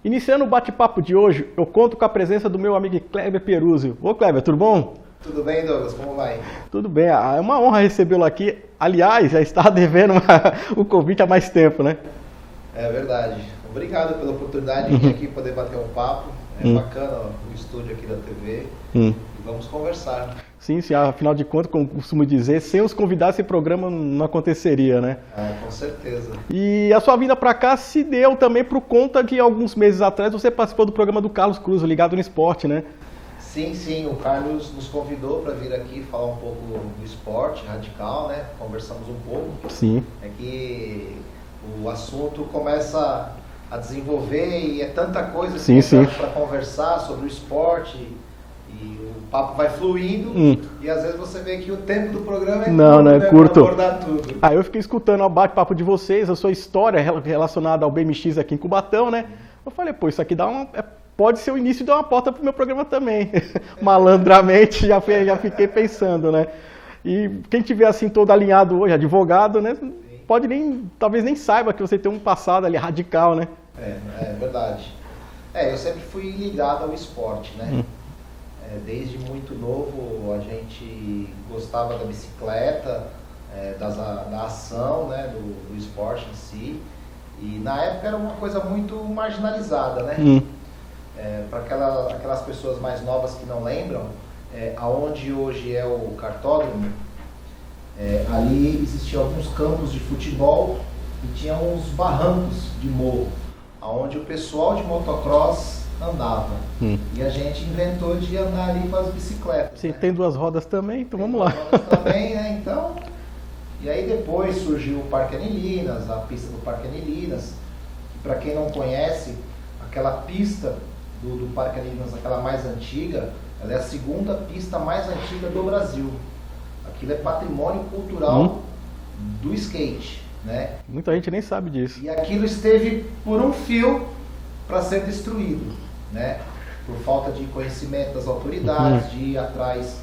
Iniciando o bate-papo de hoje, eu conto com a presença do meu amigo Kleber Peruzzi. Ô Kleber, tudo bom? Tudo bem, Douglas? Como vai? Tudo bem, é uma honra recebê-lo aqui. Aliás, já estava devendo o convite há mais tempo, né? É verdade. Obrigado pela oportunidade de vir aqui poder bater um papo. É bacana o estúdio aqui da TV. E vamos conversar. Sim, afinal de contas, como costumo dizer, sem os convidados esse programa não aconteceria, né? Com certeza. E a sua vinda para cá se deu também por conta de alguns meses atrás você participou do programa do Carlos Cruz, Ligado no Esporte, né? Sim, o Carlos nos convidou para vir aqui falar um pouco do esporte radical, né? Conversamos um pouco. Sim. É que o assunto começa a desenvolver e é tanta coisa para conversar sobre o esporte e o papo vai fluindo e às vezes você vê que o tempo do programa é curto, para abordar tudo. Eu fiquei escutando o bate-papo de vocês, a sua história relacionada ao BMX aqui em Cubatão, né? Eu falei, pô, isso aqui pode ser o início de uma porta para o meu programa também. Malandramente, já fiquei pensando, né? E quem tiver assim todo alinhado hoje, advogado, né? Talvez nem saiba que você tem um passado ali radical, né? É verdade. Eu sempre fui ligado ao esporte, né? Desde muito novo a gente gostava da bicicleta, da ação, né? Do esporte em si. E na época era uma coisa muito marginalizada, né? Para aquelas pessoas mais novas que não lembram, aonde hoje é o cartódromo, ali existiam alguns campos de futebol e tinha uns barrancos de morro, aonde o pessoal de motocross andava. E a gente inventou de andar ali com as bicicletas. Sim, né? Tem duas rodas também, então vamos lá. Duas rodas também, né? Então, e aí depois surgiu o Parque Anilinas, a pista do Parque Anilinas. Para quem não conhece, aquela pista do Parque Anilinas, aquela mais antiga, ela é a segunda pista mais antiga do Brasil. Aquilo é patrimônio cultural do skate, né? Muita gente nem sabe disso. E aquilo esteve por um fio para ser destruído, né? Por falta de conhecimento das autoridades, de ir atrás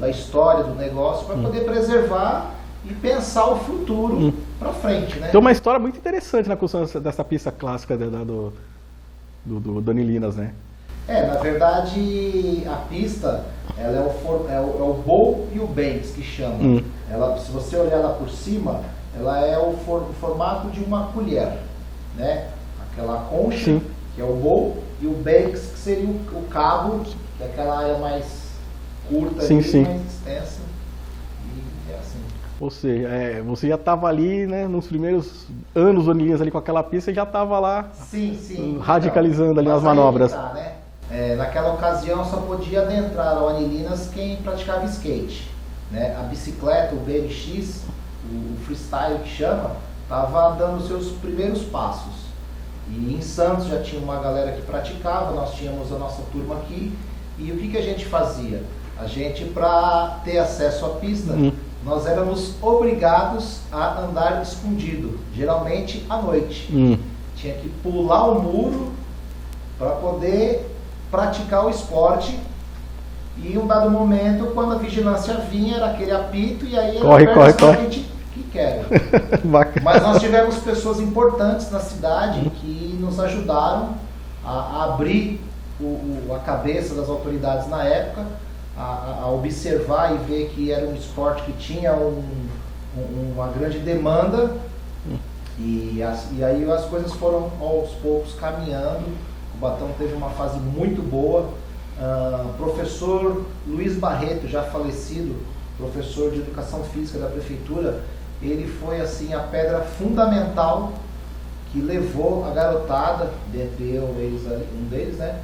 da história do negócio para poder preservar e pensar o futuro para frente, né? Tem uma história muito interessante na construção dessa pista clássica do Anilinas, né? Na verdade, a pista ela é o bowl e o banks que chama. Ela, se você olhar lá por cima, ela é o formato de uma colher, né? Aquela concha, que é o bowl, e o banks, que seria o cabo, que é aquela área mais curta, mais extensa. E é assim. Ou seja, você já estava ali, né, nos primeiros anos do Anilinas ali com aquela pista, já estava lá radicalizando então, ali nas manobras. Né? Naquela ocasião só podia adentrar ao Anilinas quem praticava skate, né? A bicicleta, o BMX, o freestyle que chama, estava dando seus primeiros passos. E em Santos já tinha uma galera que praticava, nós tínhamos a nossa turma aqui. E o que a gente fazia? A gente, para ter acesso à pista, nós éramos obrigados a andar escondido, geralmente à noite. Tinha que pular o muro para poder praticar o esporte. E em um dado momento, quando a vigilância vinha, era aquele apito e aí corre. A gente que quer. Mas nós tivemos pessoas importantes na cidade que nos ajudaram a abrir a cabeça das autoridades na época, a observar e ver que era um esporte que tinha uma grande demanda e aí as coisas foram aos poucos caminhando. O Cubatão teve uma fase muito boa. Professor Luiz Barreto, já falecido, professor de educação física da prefeitura, ele foi assim a pedra fundamental que levou a garotada, dentre um deles, né,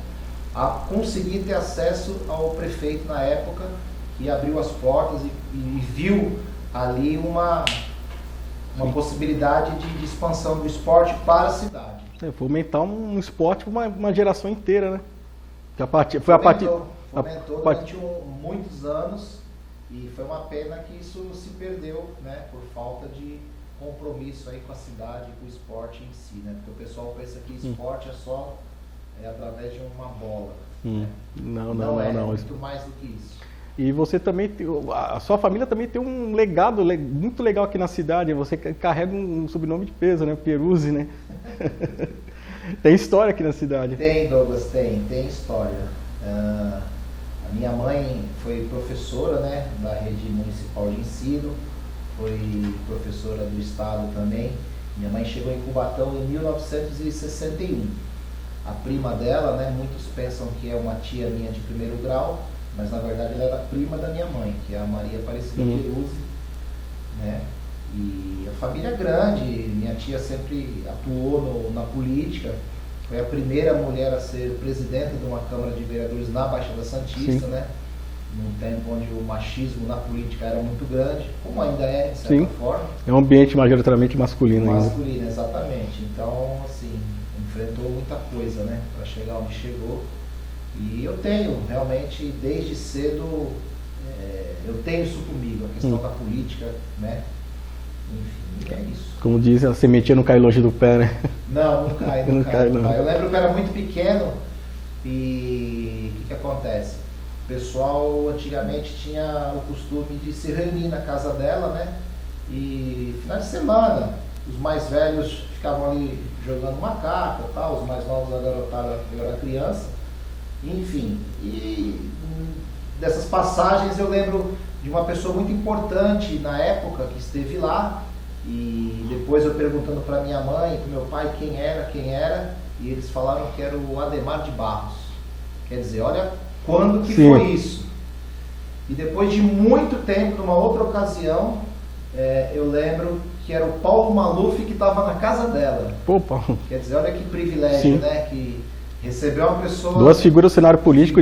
a conseguir ter acesso ao prefeito na época, que abriu as portas e viu ali uma possibilidade de expansão do esporte para a cidade. Fomentar um esporte para uma geração inteira, né? Fomentou durante muitos anos e foi uma pena que isso se perdeu, né, por falta de compromisso aí com a cidade, com o esporte em si, né? Porque o pessoal pensa que esporte é só através de uma bola. Né? Não, é muito mais do que isso. E você também, a sua família também tem um legado muito legal aqui na cidade. Você carrega um sobrenome de peso, né? Peruzzi, né? Tem história aqui na cidade. Tem, Douglas, tem história. A minha mãe foi professora, né, da rede municipal de ensino, foi professora do estado também. Minha mãe chegou em Cubatão em 1961. A prima dela, né, muitos pensam que é uma tia minha de primeiro grau, mas na verdade ela era prima da minha mãe, que é a Maria Aparecida Peruzzi, né? E a família é grande, minha tia sempre atuou na política, foi a primeira mulher a ser presidente de uma Câmara de Vereadores na Baixada Santista, né? Num tempo onde o machismo na política era muito grande, como ainda é, de certa forma. É um ambiente majoritariamente masculino ainda. Masculino, exatamente. Então, assim, enfrentou muita coisa, né, para chegar onde chegou. E eu tenho, realmente, desde cedo, eu tenho isso comigo, a questão da política, né? Enfim, é isso. Como dizem, a sementinha não cai longe do pé, né? Não cai. Eu lembro que eu era muito pequeno e o que acontece? O pessoal antigamente tinha o costume de se reunir na casa dela, né? E final de semana, os mais velhos ficavam ali jogando macaco e tal, os mais novos da garotada, eu era criança. Enfim, e dessas passagens eu lembro de uma pessoa muito importante na época que esteve lá, e depois eu perguntando para minha mãe e para meu pai quem era, e eles falaram que era o Adhemar de Barros. Quer dizer, olha quando que foi isso. E depois de muito tempo, numa outra ocasião, eu lembro que era o Paulo Maluf que estava na casa dela. Pô, Paulo. Quer dizer, olha que privilégio, né? Que recebeu uma pessoa... Duas figuras do cenário político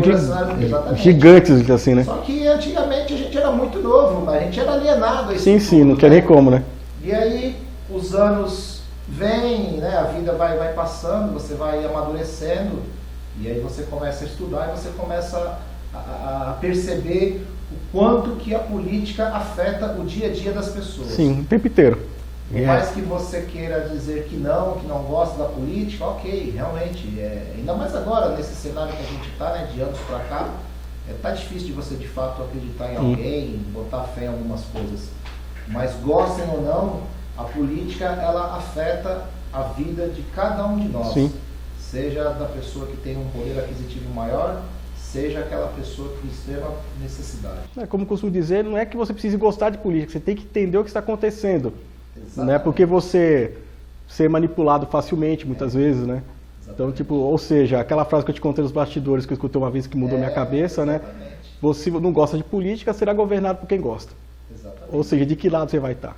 gigantes, assim, né? Só que antigamente a gente era muito novo, a gente era alienado. Sim, não tinha nem como, né? E aí os anos vêm, né? A vida vai passando, você vai amadurecendo, e aí você começa a estudar e você começa a perceber o quanto que a política afeta o dia a dia das pessoas. Sim, o tempo inteiro. Por mais que você queira dizer que não gosta da política, ok, realmente, ainda mais agora, nesse cenário que a gente está, né, de anos para cá, tá difícil de você de fato acreditar em alguém, botar fé em algumas coisas. Mas gostem ou não, a política, ela afeta a vida de cada um de nós. Sim. Seja da pessoa que tem um poder aquisitivo maior, seja aquela pessoa que tem extrema necessidade. Como costumo dizer, não é que você precise gostar de política, você tem que entender o que está acontecendo. Exatamente. Não é porque você ser manipulado facilmente, muitas vezes, né? Exatamente. Então, tipo, ou seja, aquela frase que eu te contei nos bastidores, que eu escutei uma vez que mudou minha cabeça, exatamente. Né? Você não gosta de política, será governado por quem gosta. Exatamente. Ou seja, de que lado você vai estar?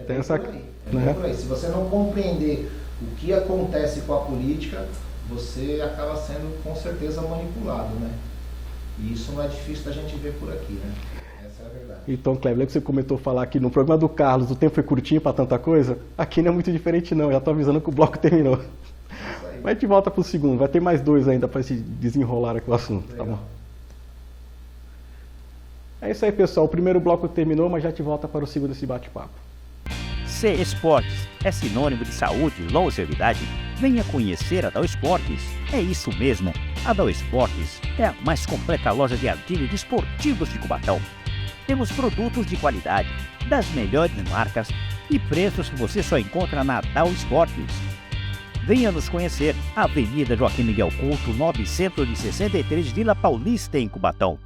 Tem essa... por aí. Se você não compreender o que acontece com a política, você acaba sendo com certeza manipulado, né? E isso não é difícil da gente ver por aqui, né? Essa é a verdade. Então, Cleber, lembra que você comentou falar aqui no programa do Carlos, o tempo foi curtinho para tanta coisa? Aqui não é muito diferente não, já estou avisando que o bloco terminou. Mas a gente volta para o segundo, vai ter mais dois ainda para se desenrolar aqui o assunto, legal. Tá bom? É isso aí, pessoal, o primeiro bloco terminou, mas já te volta para o segundo desse bate-papo. C Esportes é sinônimo de saúde e longevidade. Venha conhecer a Dow Esportes. É isso mesmo, a Dow Esportes é a mais completa loja de artigos esportivos de Cubatão. Temos produtos de qualidade, das melhores marcas e preços que você só encontra na Dow Esportes. Venha nos conhecer, Avenida Joaquim Miguel Couto, 963, Vila Paulista, em Cubatão.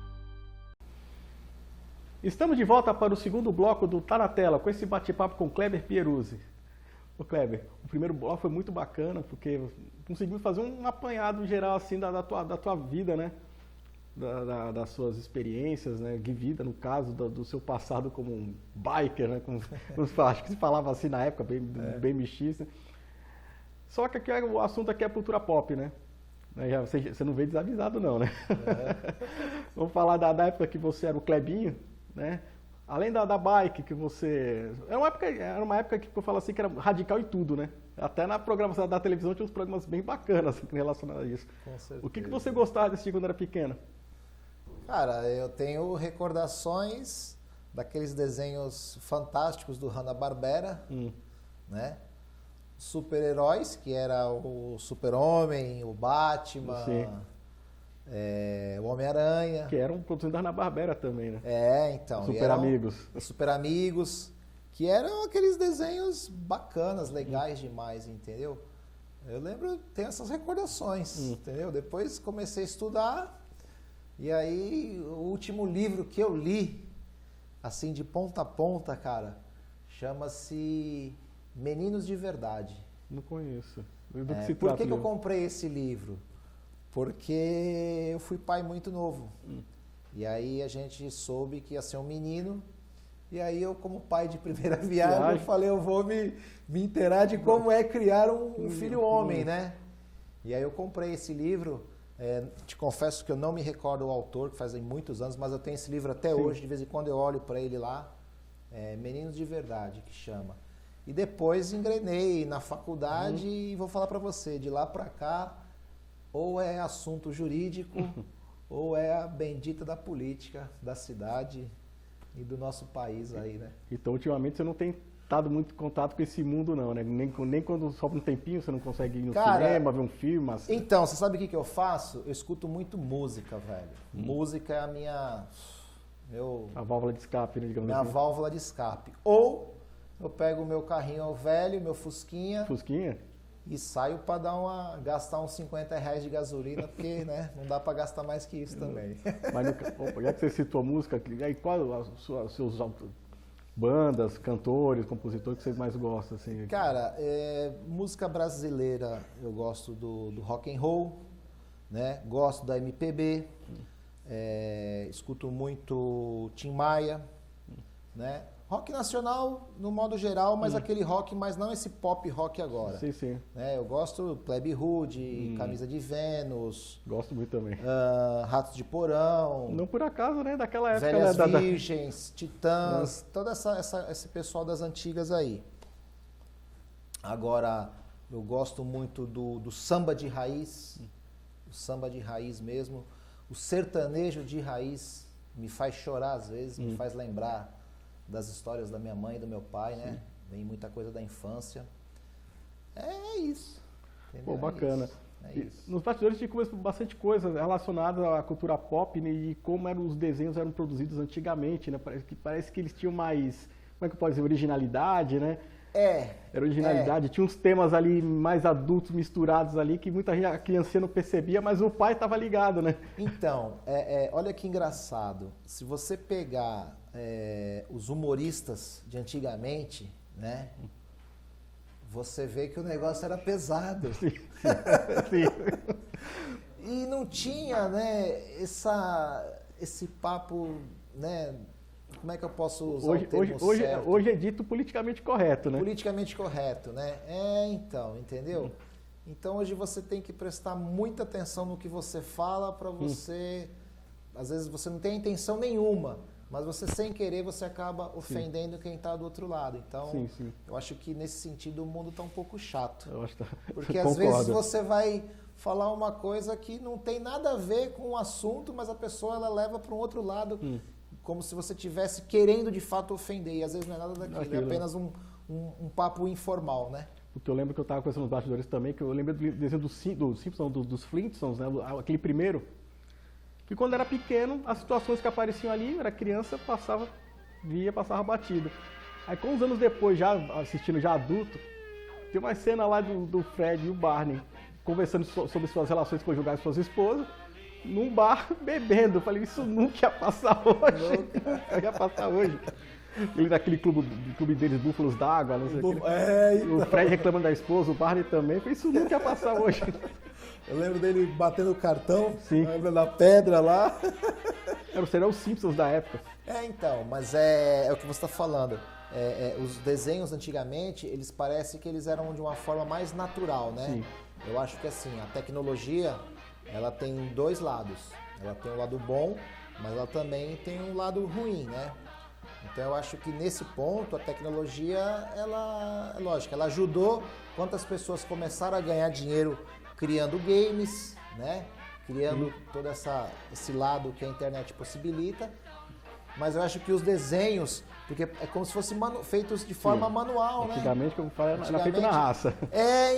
Estamos de volta para o segundo bloco do Tá na Tela, com esse bate-papo com Cleber Peruzzi. Ô Cleber, o primeiro bloco foi muito bacana, porque conseguimos fazer um apanhado geral assim da tua vida, né? Das suas experiências, né? De vida, no caso, do seu passado como um biker, né? Acho que se falava assim na época, bem MX, né? Só que aqui, o assunto aqui é cultura pop, né? Você não veio desavisado não, né? Vamos falar da época que você era o Clebinho, né? Além da bike que você... Era uma época que eu falo assim que era radical em tudo, né? Até na programação da televisão tinha uns programas bem bacanas relacionados a isso. Com certeza. O que você gostava de assistir quando era pequeno? Cara, eu tenho recordações daqueles desenhos fantásticos do Hanna-Barbera, né? Super-heróis, que era o Super-Homem, o Batman... Sim. O Homem-Aranha. Que eram produzidos da Hanna-Barbera também, né? Então. Super Amigos. Super Amigos, que eram aqueles desenhos bacanas, legais demais, entendeu? Eu lembro, tenho essas recordações, entendeu? Depois comecei a estudar, e aí o último livro que eu li, assim, de ponta a ponta, cara, chama-se Meninos de Verdade. Não conheço. Do que se Por trata, que eu Leo? comprei esse livro? Porque eu fui pai muito novo. E aí a gente soube que ia ser um menino. E aí eu, como pai de primeira viagem, eu falei, eu vou me inteirar de como é criar um filho homem, né? E aí eu comprei esse livro. Te confesso que eu não me recordo o autor, que fazem muitos anos, mas eu tenho esse livro até hoje. De vez em quando eu olho para ele lá. Meninos de Verdade, que chama. E depois engrenei na faculdade e vou falar para você, de lá para cá, ou é assunto jurídico, ou é a bendita da política da cidade e do nosso país aí, né? Então, ultimamente, você não tem estado muito em contato com esse mundo, não, né? Nem quando sobra um tempinho, você não consegue ir no cinema, ver um filme. Assim. Então, você sabe o que eu faço? Eu escuto muito música, velho. Música é a minha... A válvula de escape, né, digamos minha assim. válvula de escape. Ou eu pego o meu carrinho velho, meu Fusquinha... Fusquinha? E saio para gastar uns R$50 de gasolina, porque né, não dá para gastar mais que isso também. Mas já que você citou a música, aí qual as seus bandas, cantores, compositores que você mais gosta? Assim? Cara, música brasileira, eu gosto do rock and roll, né? Gosto da MPB, escuto muito Tim Maia, né? Rock nacional, no modo geral, mas aquele rock, mas não esse pop rock agora. Sim, sim. Eu gosto Plebe Rude, Camisa de Vênus. Gosto muito também. Ratos de Porão. Não por acaso, né? Daquela época. Velhas né? Virgens, Titãs, todo esse pessoal das antigas aí. Agora, eu gosto muito do samba de raiz, o samba de raiz mesmo. O sertanejo de raiz me faz chorar às vezes, me faz lembrar das histórias da minha mãe e do meu pai, né? Vem muita coisa da infância. É isso. Entendeu? Pô, bacana. É isso. Nos bastidores tinha bastante coisa relacionada à cultura pop, né, e como os desenhos eram produzidos antigamente, né? Parece que eles tinham mais, como é que eu posso dizer, originalidade, né? Era originalidade. Tinha uns temas ali mais adultos misturados ali que muita gente, a criancinha não percebia, mas o pai estava ligado, né? Então, olha que engraçado. Se você pegar os humoristas de antigamente, né? Você vê que o negócio era pesado. Sim. Sim. E não tinha, né, esse papo, né? Como é que eu posso usar o termo certo? Hoje é dito politicamente correto, né? Politicamente correto, né? Então, entendeu? Então hoje você tem que prestar muita atenção no que você fala para você... Às vezes você não tem intenção nenhuma, mas você sem querer você acaba ofendendo quem está do outro lado. Então, eu acho que nesse sentido o mundo está um pouco chato. Eu acho que porque às vezes você vai falar uma coisa que não tem nada a ver com o assunto, mas a pessoa ela leva para um outro lado, como se você estivesse querendo de fato ofender. E às vezes não é nada daquilo, é apenas um papo informal, né? Porque eu lembro que eu estava conversando nos bastidores também, que eu lembro do desenho dos Simpsons, dos Flintstones, né? Aquele primeiro. Que quando era pequeno, as situações que apareciam ali, era criança, passava batido. Aí com uns anos depois, já assistindo já adulto, tem uma cena lá do Fred e o Barney conversando sobre suas relações conjugais com suas esposas, num bar, bebendo. Eu falei, isso nunca ia passar hoje. Nunca ia passar hoje. Ele naquele clube deles, Búfalos d'Água, não sei o que. Então. O Fred reclamando da esposa, o Barney também. Eu falei, isso nunca ia passar hoje. Eu lembro dele batendo o cartão, Sim. lembra da pedra lá. Era os Simpsons da época. Então, mas é o que você está falando. Os desenhos antigamente, eles parecem que eles eram de uma forma mais natural, né? Sim. Eu acho que assim, a tecnologia, ela tem dois lados. Ela tem um lado bom, mas ela também tem um lado ruim, né? Então eu acho que nesse ponto a tecnologia, ela, lógico, ela ajudou quantas pessoas começaram a ganhar dinheiro criando games, né? Criando todo esse lado que a internet possibilita. Mas eu acho que os desenhos, porque é como se fossem feitos de forma manual, né? Antigamente, como eu falei, era feito na raça.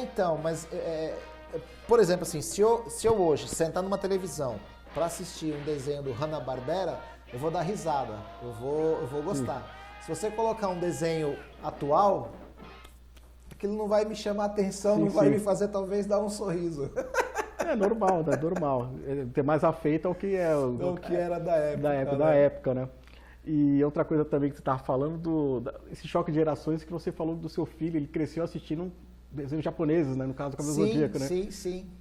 Então, mas, por exemplo, assim, se eu hoje sentar numa televisão para assistir um desenho do Hanna-Barbera, eu vou dar risada, eu vou gostar. Se você colocar um desenho atual, aquilo não vai me chamar atenção, Sim, não vai sim. me fazer talvez dar um sorriso. É normal, né? Normal. Ter mais afeito ao que é O que era da época. da época, né? E outra coisa também que você estava falando, esse choque de gerações que você falou do seu filho, ele cresceu assistindo desenhos japoneses, né? No caso do Cavaleiro do Zodíaco, né?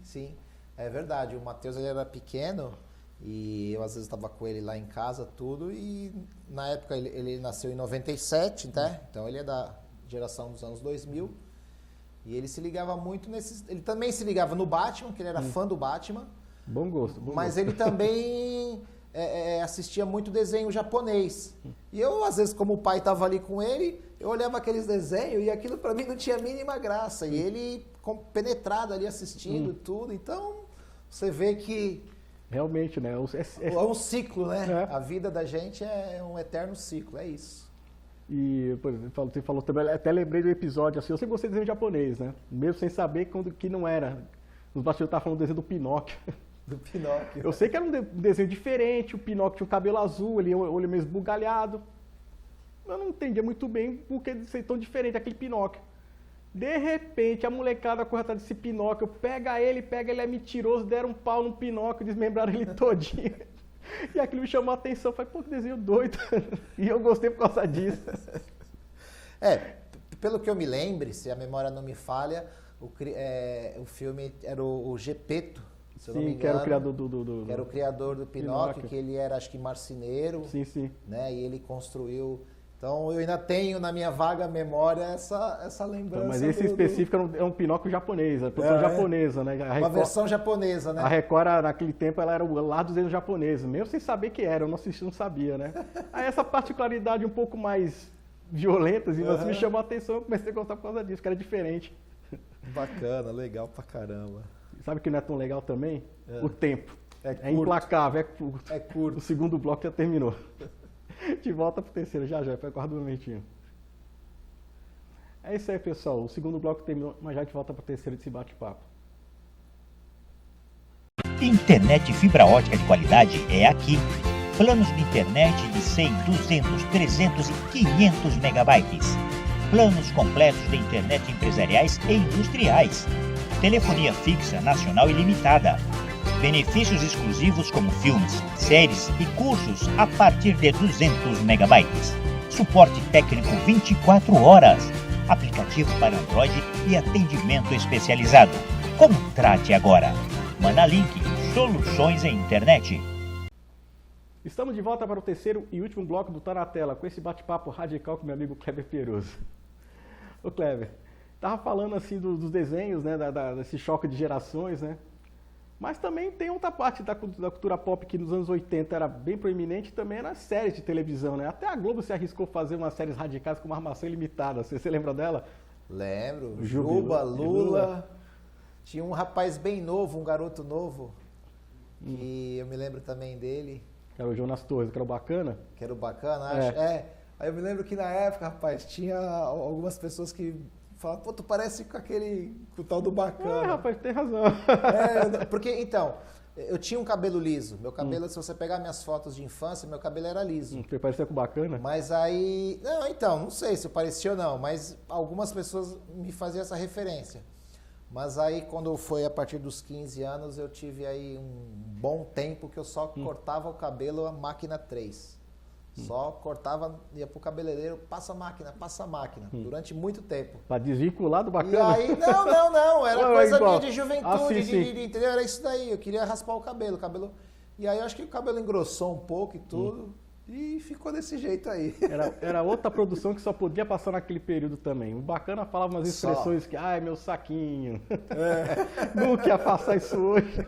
Sim. É verdade, o Matheus ele era pequeno e eu às vezes estava com ele lá em casa, tudo, e na época ele nasceu em 97, né? Então ele é da geração dos anos 2000 e ele se ligava muito nesses... Ele também se ligava no Batman, que ele era fã do Batman. Bom gosto. Mas ele também assistia muito desenho japonês. E eu, às vezes, como o pai estava ali com ele, eu olhava aqueles desenhos e aquilo para mim não tinha a mínima graça. E ele penetrado ali assistindo tudo. Então, você vê que... Realmente, né? É um ciclo, né? É. A vida da gente é um eterno ciclo, é isso. E, por exemplo, você falou também, até lembrei do episódio, assim, eu sempre gostei de desenho japonês, né? Mesmo sem saber que não era. Nos bastidores tava falando do desenho do Pinóquio. Do Pinóquio. Eu sei que era um desenho diferente, o Pinóquio tinha o cabelo azul, ele olho meio esbugalhado. Eu não entendia muito bem por que ser tão diferente aquele Pinóquio. De repente, a molecada corre atrás desse Pinóquio, pega ele é mentiroso, deram um pau no Pinóquio, desmembraram ele todinho. E aquilo me chamou a atenção, falei, pô, que desenho doido. E eu gostei por causa disso. Pelo que eu me lembre, se a memória não me falha, o filme era o Gepeto, se eu não me engano. Que era o criador do que era o criador do Pinóquio, que ele era, acho que, marceneiro. Sim. Né? E ele construiu... Então, eu ainda tenho na minha vaga memória essa lembrança. Então, mas esse específico é um Pinóquio japonês, a produção japonesa, né? Uma versão japonesa, né? A Record, naquele tempo, ela era o lado dos desenhos japoneses, mesmo sem saber que era, eu não assisti, não sabia, né? Aí essa particularidade um pouco mais violenta, assim, me chamou a atenção, eu comecei a gostar por causa disso, que era diferente. Bacana, legal pra caramba. Sabe o que não é tão legal também? O tempo. É implacável, é curto. É curto. O segundo bloco já terminou. De volta pro terceiro, já, aguarda um momentinho. É isso aí, pessoal. O segundo bloco terminou, mas já de volta pro terceiro desse bate-papo. Internet fibra ótica de qualidade é aqui. Planos de internet de 100, 200, 300 e 500 megabytes. Planos completos de internet empresariais e industriais. Telefonia fixa nacional ilimitada. Benefícios exclusivos como filmes, séries e cursos a partir de 200 megabytes. Suporte técnico 24 horas. Aplicativo para Android e atendimento especializado. Contrate agora. Manalink, soluções em internet. Estamos de volta para o terceiro e último bloco do Tá na Tela, com esse bate-papo radical com meu amigo Kleber Peroso. Ô Kleber, tava falando assim dos desenhos, né, desse choque de gerações, né? Mas também tem outra parte da cultura pop que nos anos 80 era bem proeminente, também nas séries de televisão, né? Até a Globo se arriscou a fazer umas séries radicais com uma Armação Ilimitada. Você lembra dela? Lembro. Juba, Lula. Tinha um rapaz bem novo, um garoto novo, que eu me lembro também dele. Que era o Jonas Torres, que era o Bacana. Que era o Bacana, acho. Aí eu me lembro que na época, rapaz, tinha algumas pessoas que falavam, pô, tu parece com o tal do Bacana. Rapaz, tem razão. Porque, então, eu tinha um cabelo liso. Meu cabelo, se você pegar minhas fotos de infância, meu cabelo era liso. Você parecia com o Bacana? Mas aí... Não sei se eu parecia ou não, mas algumas pessoas me faziam essa referência. Mas aí, quando foi a partir dos 15 anos, eu tive aí um bom tempo que eu só cortava o cabelo a máquina 3. Só cortava, ia pro cabeleireiro, passa a máquina, durante muito tempo. Pra desvincular do Bacana? E aí, não, era coisa igual. minha de juventude, sim. entendeu? Era isso daí, eu queria raspar o cabelo. E aí, eu acho que o cabelo engrossou um pouco e tudo, e ficou desse jeito aí. Era outra produção que só podia passar naquele período também. O Bacana falava umas expressões que, ai, meu saquinho. Nunca ia passar isso hoje.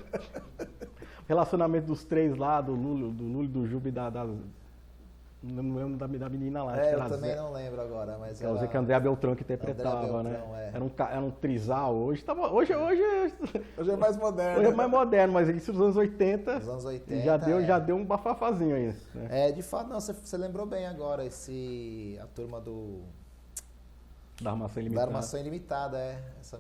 O relacionamento dos três lá, do Lula, do Juba e não lembro da menina lá. Eu também não lembro agora, mas era... que a Andréa Beltrão que interpretava, né? Era um trisal. Hoje é mais moderno. Hoje é mais moderno, mas isso nos anos 80. Nos anos 80. Já deu um bafafazinho aí. Né? De fato, não, você lembrou bem agora, a turma da Armação Ilimitada. Da Armação Ilimitada, essa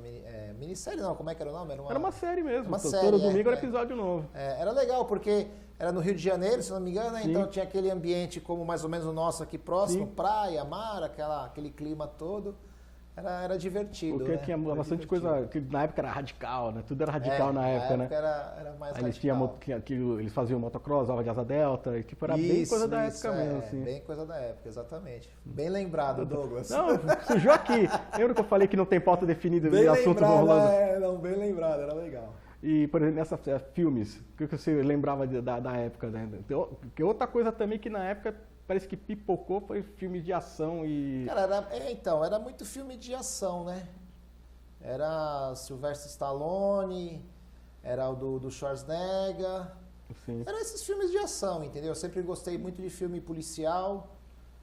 minissérie não, como é que era o nome? Era uma série mesmo. Uma série, todo domingo era episódio novo. Era legal, porque era no Rio de Janeiro, se não me engano, né? Então tinha aquele ambiente como mais ou menos o nosso aqui próximo, praia, mar, aquele clima todo. era divertido, Porque né? tinha Era bastante divertido. coisa, que na época era radical, né? Tudo era radical na época, né? Era mais Aí radical. eles faziam motocross, ava de asa delta, e tipo, era bem coisa da época mesmo, assim. Bem coisa da época, exatamente. Bem lembrado, Douglas. Não, surgiu aqui. Lembra que eu falei que não tem pauta definida bem de assunto lembrado, rolando? bem lembrado, era legal. E, por exemplo, nessas filmes, o que você lembrava da época, né? Porque outra coisa também que na época parece que pipocou foi filme de ação e... Cara, era muito filme de ação, né? Era Sylvester Stallone, era o do Schwarzenegger. Sim. Eram esses filmes de ação, entendeu? Eu sempre gostei muito de filme policial,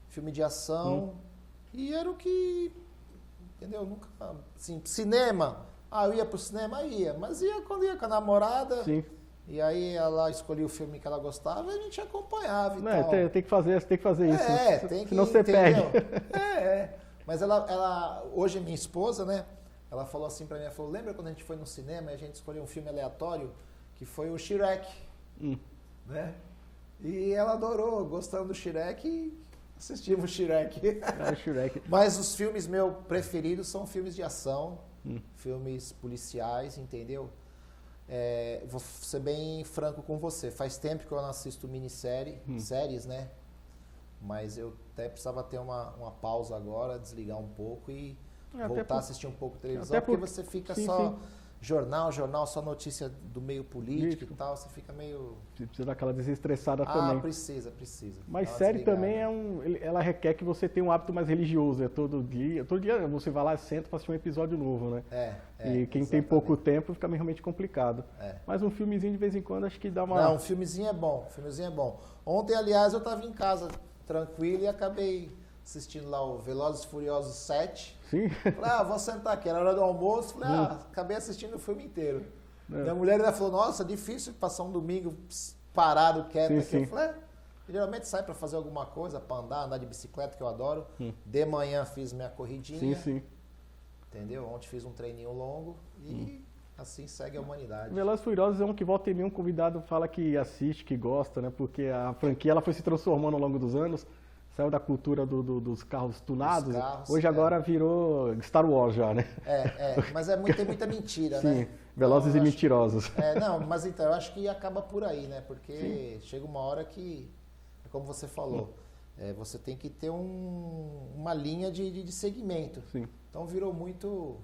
filme de ação. E era o que... Entendeu? Nunca... Assim, cinema. Eu ia pro cinema? Ia. Mas ia quando ia com a namorada. Sim. E aí ela escolhia o filme que ela gostava e a gente acompanhava e Não, tal. tem que fazer isso, tem que, senão você entendeu? perde. Mas ela, hoje minha esposa, né? Ela falou assim pra mim, ela falou, lembra quando a gente foi no cinema e a gente escolheu um filme aleatório, que foi o Shrek, né? E ela adorou, gostando do Shrek e assistimos o Shrek. Shrek. Mas os filmes meus preferidos são filmes de ação, filmes policiais, entendeu? Vou ser bem franco com você. Faz tempo que eu não assisto séries, né? Mas eu até precisava ter uma pausa agora, desligar um pouco e voltar a assistir um pouco de televisão, porque você fica jornal, só notícia do meio político e tal, você fica meio... Precisa dar aquela desestressada também. Precisa. Mas série também ela requer que você tenha um hábito mais religioso, todo dia você vai lá e senta para assistir um episódio novo, né? E quem tem pouco tempo fica realmente complicado. Mas um filmezinho de vez em quando acho que dá uma... Não, um filmezinho é bom, Ontem, aliás, eu estava em casa tranquilo e acabei assistindo lá o Velozes e Furiosos 7. Sim. Falei, vou sentar aqui, era hora do almoço. Falei, acabei assistindo o filme inteiro. Minha mulher ainda falou, nossa, difícil passar um domingo parado, quieto aqui. Sim. Eu falei, geralmente sai para fazer alguma coisa, para andar de bicicleta, que eu adoro. De manhã fiz minha corridinha. Sim. Entendeu? Ontem fiz um treininho longo e assim segue a humanidade. Velozes e Furiosos é um que volta em mim, um convidado fala que assiste, que gosta, né? Porque a franquia ela foi se transformando ao longo dos anos. Saiu da cultura dos carros tunados, hoje agora virou Star Wars já, né? Mas tem muita mentira, Sim, né? Velozes e mentirosos. Mas então, eu acho que acaba por aí, né? Porque chega uma hora que, como você falou, você tem que ter uma linha de segmento. Sim. Então virou muito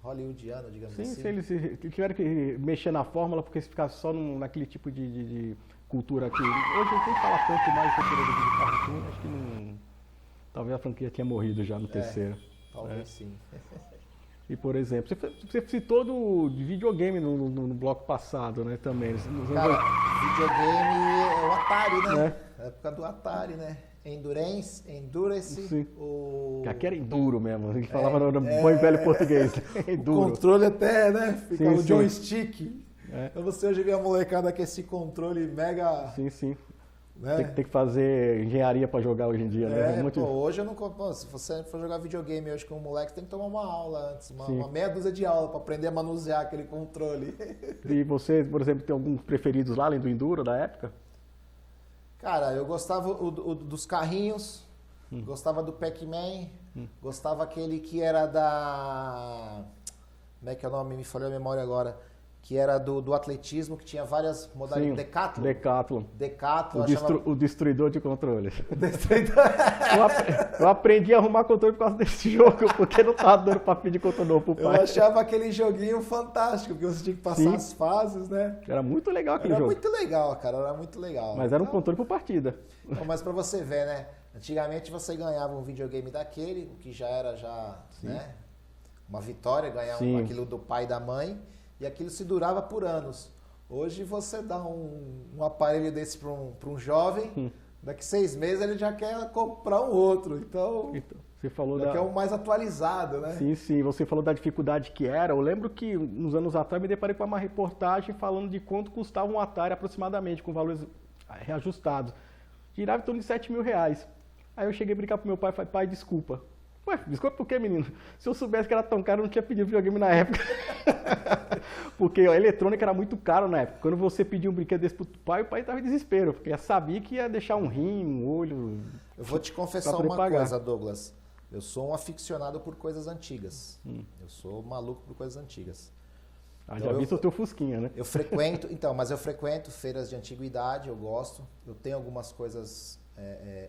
hollywoodiano, digamos assim. Sim, se eles tiveram que mexer na fórmula, porque se ficar só naquele tipo de cultura aqui. Hoje a gente nem fala tanto mais de cultura do carro assim, acho que não. Talvez a franquia tenha morrido já no terceiro. Talvez sim. E por exemplo, você citou de videogame no bloco passado, né? Também. Cara, videogame é o Atari, né? É a época do Atari, né? Endurance, Sim. o... Que aqui era enduro mesmo, a gente falava no bom e velho português. Enduro. O controle até, né? Fica o sim. joystick. Então você hoje vê a molecada com esse controle mega... Sim. Né? Tem que fazer engenharia para jogar hoje em dia, né? Hoje eu não... se você for jogar videogame hoje com um moleque, tem que tomar uma aula antes, uma meia dúzia de aula para aprender a manusear aquele controle. E você, por exemplo, tem alguns preferidos lá, além do enduro da época? Cara, eu gostava dos carrinhos, gostava do Pac-Man, gostava aquele que era da... Como é que é o nome? Me falhou a memória agora. Que era do atletismo, que tinha várias modalidades. Decathlon. O destruidor de controle. Eu aprendi a arrumar controle por causa desse jogo, porque não tava dando pra pedir controle novo pro pai. Eu achava aquele joguinho fantástico, porque você tinha que passar as fases, né? Era muito legal aquele jogo. Era muito legal, cara, era muito legal. Mas era um controle por partida. Mas pra você ver, né? Antigamente você ganhava um videogame daquele, que já era né? Uma vitória, ganhar aquilo do pai e da mãe. E aquilo se durava por anos. Hoje você dá um aparelho desse para um jovem, daqui 6 meses ele já quer comprar um outro. Então você falou quer um mais atualizado, né? Sim. Você falou da dificuldade que era. Eu lembro que uns anos atrás me deparei com uma reportagem falando de quanto custava um Atari aproximadamente, com valores reajustados. Girava em torno de R$7.000. Aí eu cheguei a brincar pro meu pai e falei, pai, desculpa. Ué, desculpa por quê, menino? Se eu soubesse que era tão caro, eu não tinha pedido videogame na época. Porque a eletrônica era muito caro na época. Quando você pedia um brinquedo desse pro pai, o pai estava em desespero, porque sabia que ia deixar um rim, um olho. Eu vou te confessar uma coisa, Douglas. Eu sou um aficionado por coisas antigas. Eu sou maluco por coisas antigas. Ah, Então, já vi o teu Fusquinha, né? Eu frequento, mas eu frequento feiras de antiguidade, eu gosto. Eu tenho algumas coisas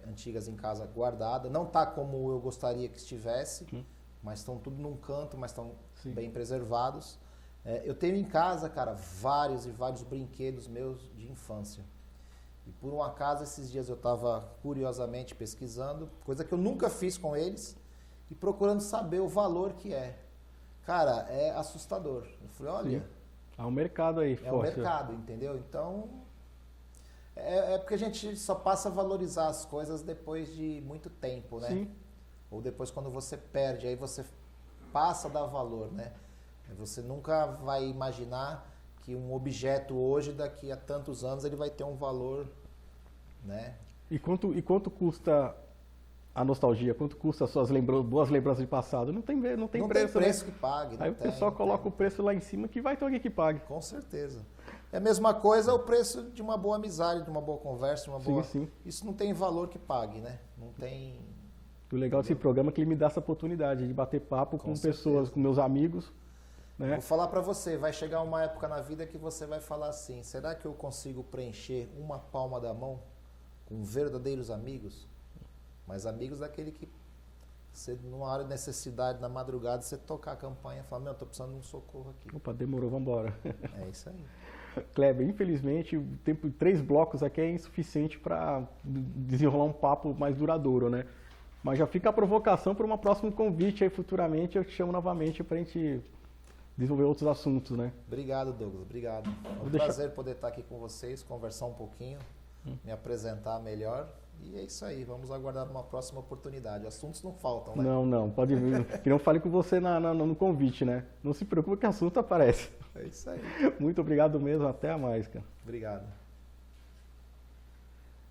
antigas em casa guardadas. Não tá como eu gostaria que estivesse, mas estão tudo num canto, mas estão bem preservados. Eu tenho em casa, cara, vários e vários brinquedos meus de infância. E por um acaso, esses dias eu estava curiosamente pesquisando, coisa que eu nunca fiz com eles, e procurando saber o valor que é. Cara, é assustador. Eu falei, olha... Há um mercado aí, É um mercado, entendeu? Então, porque a gente só passa a valorizar as coisas depois de muito tempo, né? Sim. Ou depois quando você perde, aí você passa a dar valor, né? Você nunca vai imaginar que um objeto hoje, daqui a tantos anos, ele vai ter um valor, né? E quanto custa a nostalgia? Quanto custa as suas boas lembranças de passado? Não tem preço. Não tem preço, né? que pague. Aí o pessoal coloca o preço lá em cima que vai ter alguém que pague. Com certeza. É a mesma coisa o preço de uma boa amizade, de uma boa conversa, de uma boa... Sim. Isso não tem valor que pague, né? Não tem... O legal desse programa é que ele me dá essa oportunidade de bater papo com pessoas, com meus amigos. Né? Vou falar pra você, vai chegar uma época na vida que você vai falar assim, será que eu consigo preencher uma palma da mão com verdadeiros amigos? Mas amigos daquele que você, numa hora de necessidade, na madrugada, você tocar a campanha e falar, tô precisando de um socorro aqui. Opa, demorou, vambora. É isso aí. Kleber, infelizmente, o tempo de 3 blocos aqui é insuficiente para desenrolar um papo mais duradouro, né? Mas já fica a provocação para um próximo convite aí futuramente, eu te chamo novamente para a gente desenvolver outros assuntos, né? Obrigado, Douglas, obrigado. É um prazer poder estar aqui com vocês, conversar um pouquinho, me apresentar melhor. E é isso aí, vamos aguardar uma próxima oportunidade. Assuntos não faltam, né? Não, pode vir. Que não fale com você no convite, né? Não se preocupe que assunto aparece. É isso aí. Muito obrigado mesmo, até a mais, cara. Obrigado.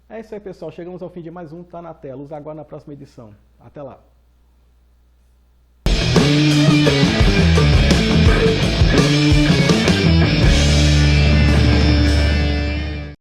É isso aí, pessoal. Chegamos ao fim de mais um Tá na Tela. Os aguardem na próxima edição. Até lá.